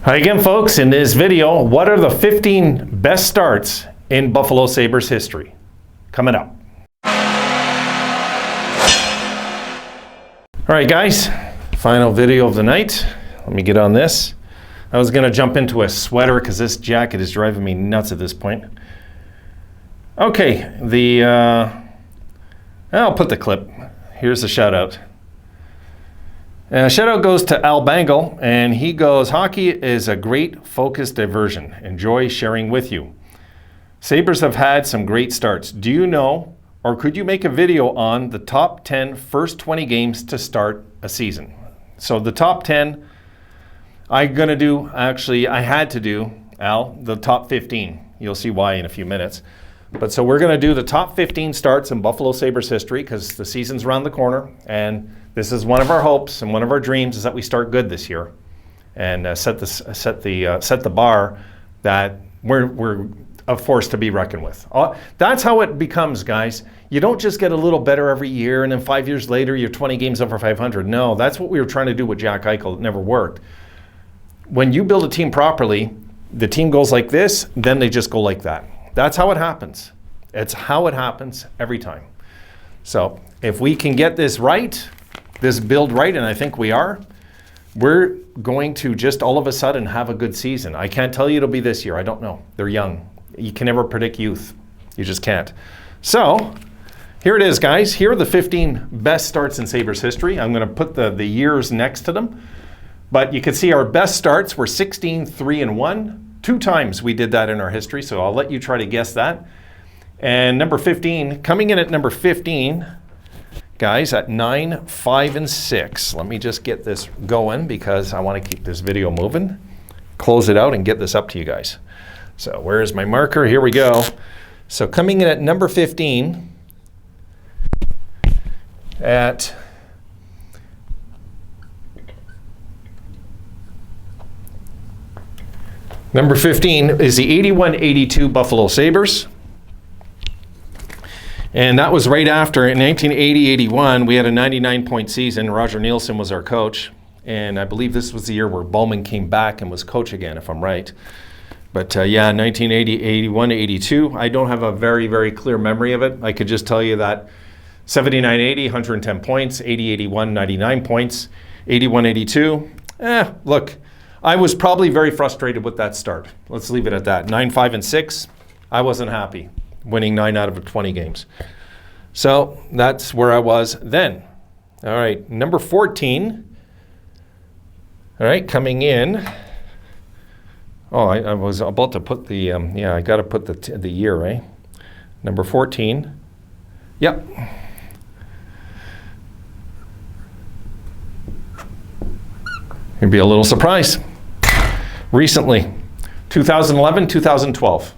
Hi again, folks. In this video, what are the 15 best starts in Buffalo Sabres history? Coming up. All right, guys, final video of the night. Let me get on this. I was going to jump into a sweater because this jacket is driving me nuts at this point. Okay, I'll put the clip. Here's the shout out. Shout out goes to Al Bangle, and he goes, "Hockey is a great focused diversion. Enjoy sharing with you. Sabres have had some great starts. Do you know, or could you make a video on the top 10 first 20 games to start a season?" So the top 10, I had to do, Al, the top 15. You'll see why in a few minutes. But so we're going to do the top 15 starts in Buffalo Sabres history because the season's around the corner, and this is one of our hopes and one of our dreams is that we start good this year and set the bar that we're a force to be reckoned with. That's how it becomes, guys. You don't just get a little better every year and then 5 years later you're 20 games over 500. No, that's what we were trying to do with Jack Eichel. It never worked. When you build a team properly, the team goes like this, then they just go like that. That's how it happens. It's how it happens every time. So if we can get this right, this build right, and I think we are, we're going to just all of a sudden have a good season. I can't tell you it'll be this year. I don't know. They're young. You can never predict youth. You just can't. So here it is, guys. Here are the 15 best starts in Sabres history. I'm going to put the years next to them. But you can see our best starts were 16, 3, and 1. 2 times we did that in our history, so I'll let you try to guess that. And number 15, coming in at number 15, guys, at 9, 5, and 6. Let me just get this going because I want to keep this video moving. Close it out and get this up to you guys. So where's my marker? Here we go. So coming in at number 15 at number 15 is the 81-82 Buffalo Sabres. And that was right after, in 1980-81, we had a 99-point season. Roger Nielsen was our coach. And I believe this was the year where Bowman came back and was coach again, if I'm right. But yeah, 1980-81-82. I don't have a very, very clear memory of it. I could just tell you that 79-80, 110 points. 80-81, 99 points. 81-82, look, I was probably very frustrated with that start. Let's leave it at that. 9, 5, and 6, I wasn't happy. Winning 9 out of 20 games. So that's where I was then. All right, number 14. All right, coming in. Oh, I was about to put the, I got to put the year, right? Number 14. Yep. You'd be a little surprised. Recently, 2011, 2012.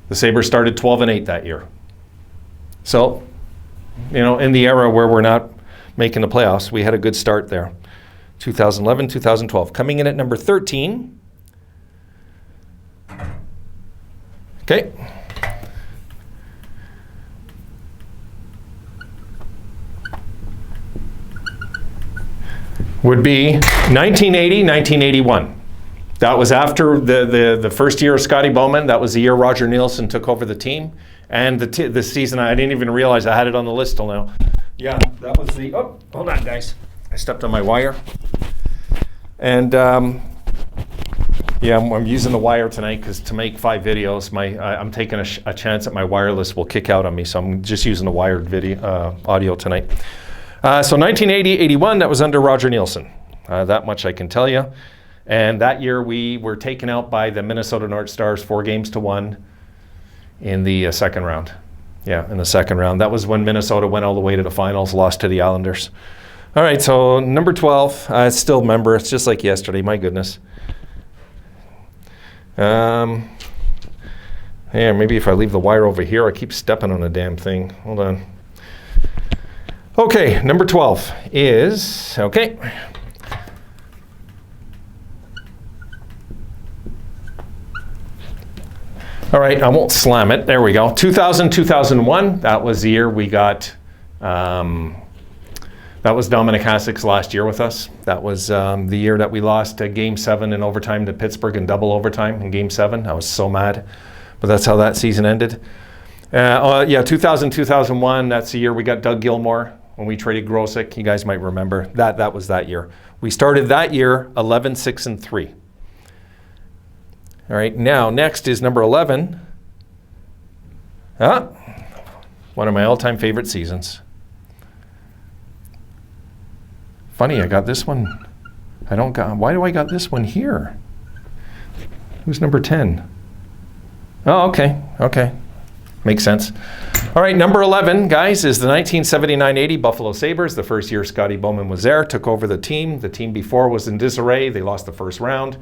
The Sabres started 12-8 that year. So, in the era where we're not making the playoffs, we had a good start there. 2011, 2012. Coming in at number 13. Okay. Would be 1980, 1981. That was after the first year of Scotty Bowman. That was the year Roger Nielsen took over the team. And the season, I didn't even realize I had it on the list till now. Yeah, that was the, oh, hold on, guys. I stepped on my wire. And yeah, I'm using the wire tonight because to make 5 videos, I'm taking a chance that my wireless will kick out on me. So I'm just using the wired video audio tonight. So 1980-81, that was under Roger Nielsen. That much I can tell you. And that year we were taken out by the Minnesota North Stars 4-1 in the second round. Yeah, in the second round. That was when Minnesota went all the way to the finals, lost to the Islanders. All right, so number 12, I still remember. It's just like yesterday, my goodness. Yeah, maybe if I leave the wire over here, I keep stepping on the damn thing. Hold on. Okay, number 12 is, okay. All right, I won't slam it. There we go. 2000, 2001, that was the year we got That was Dominic Hasek's last year with us. That was the year that we lost Game 7 in overtime to Pittsburgh in double overtime in Game 7. I was so mad, but that's how that season ended. 2000, 2001, that's the year we got Doug Gilmour when we traded Grosek. You guys might remember that. That was that year. We started that year 11-6-3. All right, now next is number 11. One of my all-time favorite seasons. Funny, I got this one. Why do I got this one here? Who's number 10? Oh, okay. Makes sense. All right, number 11, guys, is the 1979-80 Buffalo Sabres. The first year Scotty Bowman was there, took over the team. The team before was in disarray. They lost the first round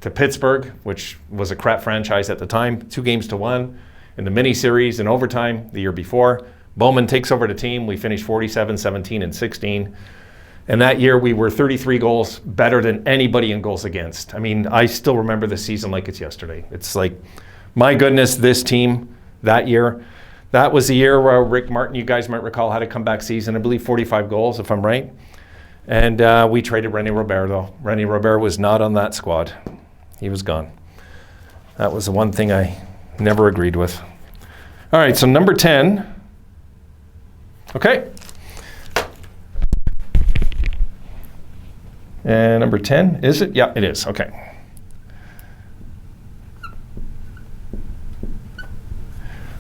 to Pittsburgh, which was a crap franchise at the time, 2-1 in the mini-series in overtime the year before. Bowman takes over the team. We finished 47, 17, and 16. And that year we were 33 goals better than anybody in goals against. I mean, I still remember the season like it's yesterday. It's like, my goodness, this team that year. That was the year where Rick Martin, you guys might recall, had a comeback season. I believe 45 goals, if I'm right. And we traded René Robert, though. René Robert was not on that squad. He was gone. That was the one thing I never agreed with. All right, so number 10. Okay. And number 10, is it? Yeah, it is. Okay.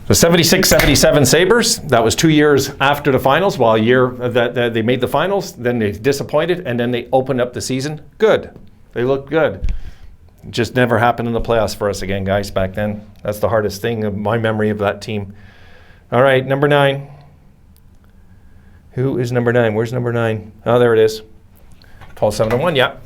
The 76-77 Sabres, that was 2 years after the finals. Well, a year that they made the finals, then they disappointed, and then they opened up the season. Good. They looked good. It just never happened in the playoffs for us again, guys, back then. That's the hardest thing of my memory of that team. All right, number 9. Who is number 9? Where's number 9? Oh, there it is. 12-7-1, yeah.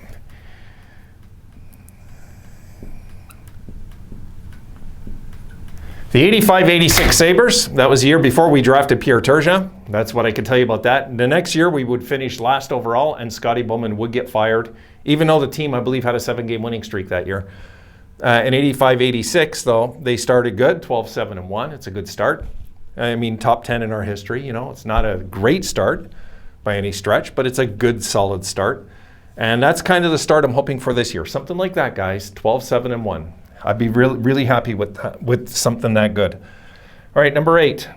The 85-86 Sabres, that was the year before we drafted Pierre Turgeon. That's what I could tell you about that. The next year, we would finish last overall, and Scotty Bowman would get fired, even though the team, I believe, had a 7-game winning streak that year. In 85-86, though, they started good, 12-7-1. It's a good start. I mean, top 10 in our history. You know, it's not a great start by any stretch, but it's a good, solid start. And that's kind of the start I'm hoping for this year. Something like that, guys, 12-7-1. I'd be really, really happy with something that good. All right, number 8.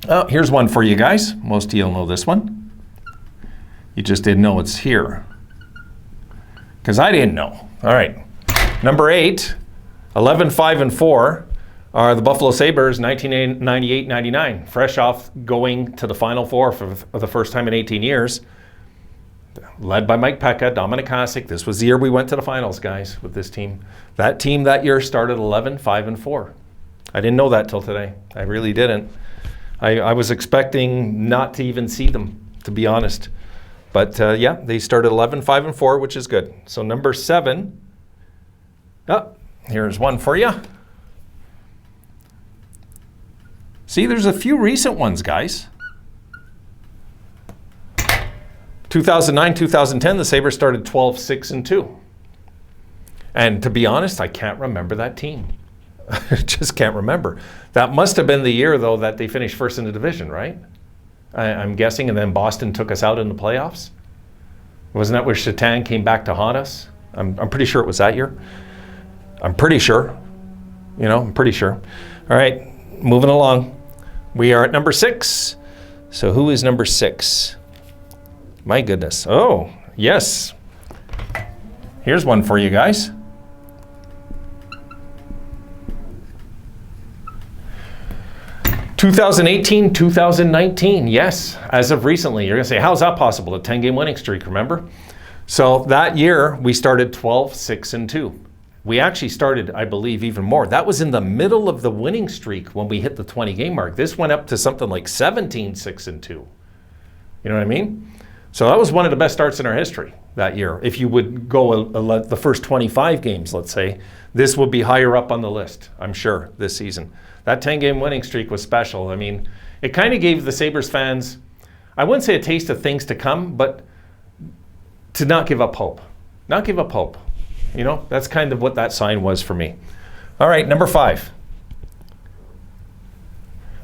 Oh, here's one for you guys. Most of you will know this one. You just didn't know it's here. Because I didn't know. All right. Number 8, 11-5-4 are the Buffalo Sabres 1998-99. Fresh off going to the Final Four for the first time in 18 years. Led by Mike Peca, Dominic Hasek. This was the year we went to the finals, guys, with this team. That team that year started 11-5-4. I didn't know that till today. I really didn't. I was expecting not to even see them, to be honest. But yeah, they started 11-5-4, which is good. So number 7. Oh, here's one for you. See, there's a few recent ones, guys. 2009-2010, the Sabres started 12-6-2. And to be honest, I can't remember that team. I just can't remember. That must have been the year, though, that they finished first in the division, right? I'm guessing, and then Boston took us out in the playoffs. Wasn't that where Shatan came back to haunt us? I'm pretty sure it was that year. I'm pretty sure. You know, I'm pretty sure. All right, moving along. We are at number 6. So who is number 6? My goodness. Oh, yes. Here's one for you guys. (2018-2019). Yes, as of recently. You're going to say, how's that possible? A 10-game winning streak, remember? So that year, we started 12-6-2. We actually started, I believe, even more. That was in the middle of the winning streak when we hit the 20-game mark. This went up to something like 17-6-2. You know what I mean? So that was one of the best starts in our history that year. If you would go the first 25 games, let's say, this would be higher up on the list, I'm sure, this season. That 10-game winning streak was special. I mean, it kind of gave the Sabres fans, I wouldn't say a taste of things to come, but to not give up hope. Not give up hope. You know, that's kind of what that sign was for me. All right, number 5.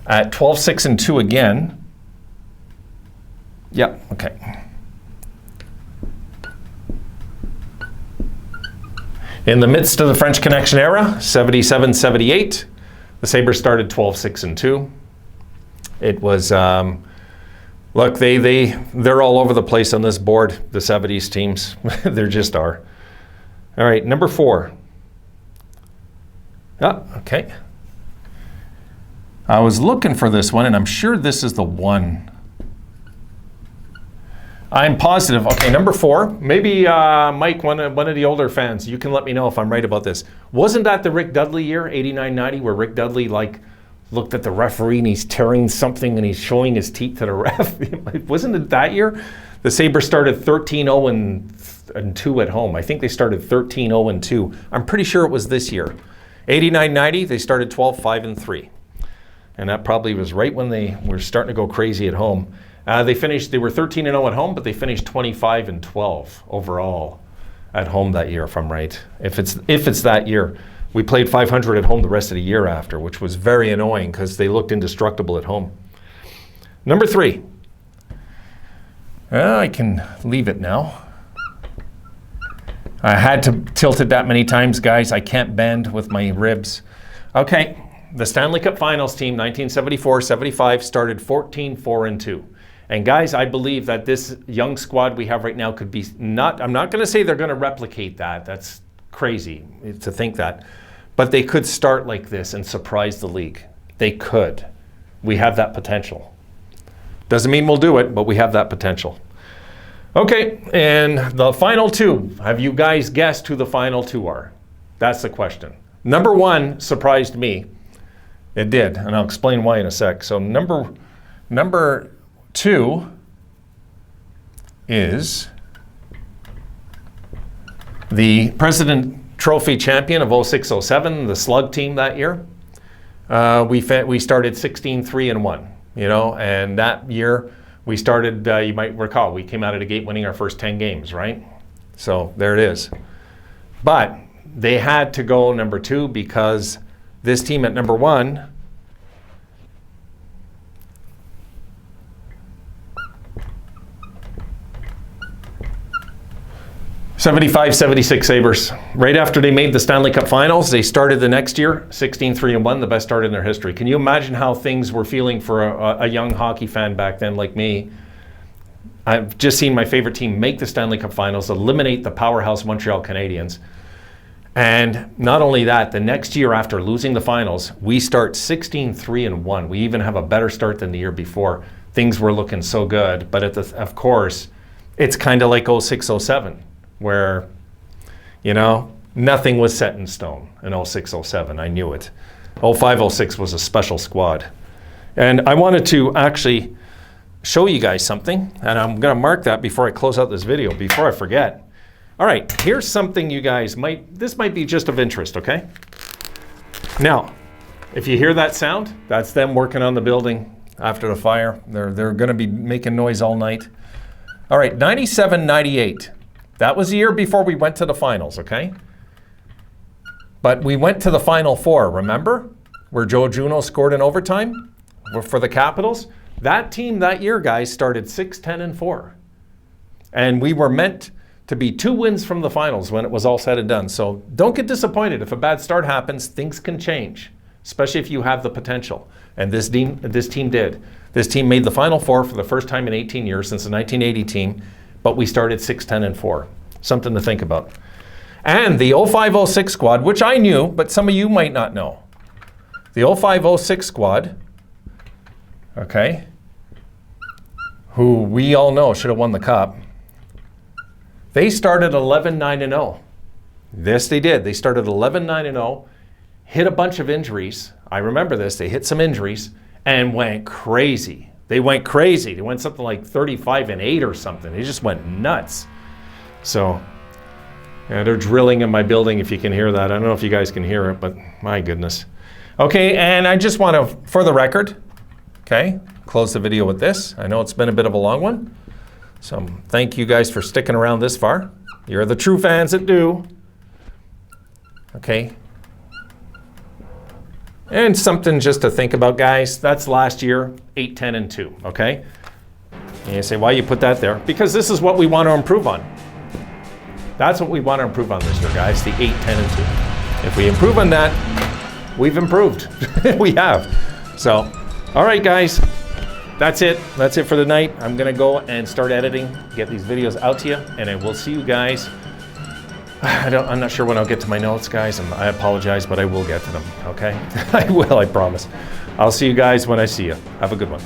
At 12-6-2 again, Yep, okay. In the midst of the French Connection era, 77-78, the Sabres started 12-6-2. It was, look, they're all over the place on this board, the 70s teams. They just are. All right, number 4. Ah, okay. I was looking for this one, and I'm sure this is the one. I'm positive. Okay, number 4. Maybe Mike, one of the older fans, you can let me know if I'm right about this. Wasn't that the Rick Dudley year, 89-90, where Rick Dudley looked at the referee and he's tearing something and he's showing his teeth to the ref? Wasn't it that year? The Sabres started 13-0-2 at home. I think they started 13-0-2. I'm pretty sure it was this year. 89-90, they started 12-5-3. And that probably was right when they were starting to go crazy at home. They were 13-0 at home, but they finished 25-12 overall at home that year, if I'm right. If it's that year. We played 500 at home the rest of the year after, which was very annoying because they looked indestructible at home. Number 3. I can leave it now. I had to tilt it that many times, guys. I can't bend with my ribs. Okay, the Stanley Cup Finals team, 1974-75, started 14-4-2. And guys, I believe that this young squad we have right now could be I'm not going to say they're going to replicate that. That's crazy to think that. But they could start like this and surprise the league. They could. We have that potential. Doesn't mean we'll do it, but we have that potential. Okay, and the final 2. Have you guys guessed who the final 2 are? That's the question. Number 1 surprised me. It did, and I'll explain why in a sec. So number 2 is the President Trophy champion of 06-07, the Slug team that year. We started 16-3-1, and that year we started, you might recall, we came out of the gate winning our first 10 games, right? So there it is. But they had to go number 2 because this team at number 1 75-76 Sabres. Right after they made the Stanley Cup Finals, they started the next year 16-3-1, the best start in their history. Can you imagine how things were feeling for a young hockey fan back then like me? I've just seen my favorite team make the Stanley Cup Finals, eliminate the powerhouse Montreal Canadiens. And not only that, the next year after losing the finals, we start 16-3-1. We even have a better start than the year before. Things were looking so good. But of course, it's kind of like 06-07. Where, nothing was set in stone in 06-07. I knew it. 05-06 was a special squad. And I wanted to actually show you guys something, and I'm going to mark that before I close out this video, before I forget. All right, here's something you guys this might be just of interest, okay? Now, if you hear that sound, that's them working on the building after the fire. They're going to be making noise all night. All right, 97-98. That was the year before we went to the finals, okay? But we went to the Final Four, remember? Where Joe Juneau scored in overtime for the Capitals. That team that year, guys, started 6-10-4. And we were meant to be 2 wins from the finals when it was all said and done. So don't get disappointed. If a bad start happens, things can change, especially if you have the potential. And this team did. This team made the Final Four for the first time in 18 years since the 1980 team. But we started 6-10-4. Something to think about. And the 05-06 squad, which I knew, but some of you might not know. The 05-06 squad, okay, who we all know should have won the cup, they started 11-9-0. Yes, they did. They started 11-9-0, hit a bunch of injuries. I remember this. They hit some injuries and went crazy. They went crazy. They went something like 35-8 or something. They just went nuts. So, yeah, they're drilling in my building if you can hear that. I don't know if you guys can hear it, but my goodness. Okay, and I just want to, for the record, okay, close the video with this. I know it's been a bit of a long one. So thank you guys for sticking around this far. You're the true fans that do. Okay. And something just to think about, guys. That's last year, 8-10-2, okay? And you say, why you put that there? Because this is what we want to improve on. That's what we want to improve on this year, guys, the 8, 10, and 2. If we improve on that, we've improved. We have. So, all right, guys, that's it. That's it for the night. I'm going to go and start editing, get these videos out to you, and I will see you guys. I'm not sure when I'll get to my notes, guys, and I apologize, but I will get to them, okay? I will, I promise. I'll see you guys when I see you. Have a good one.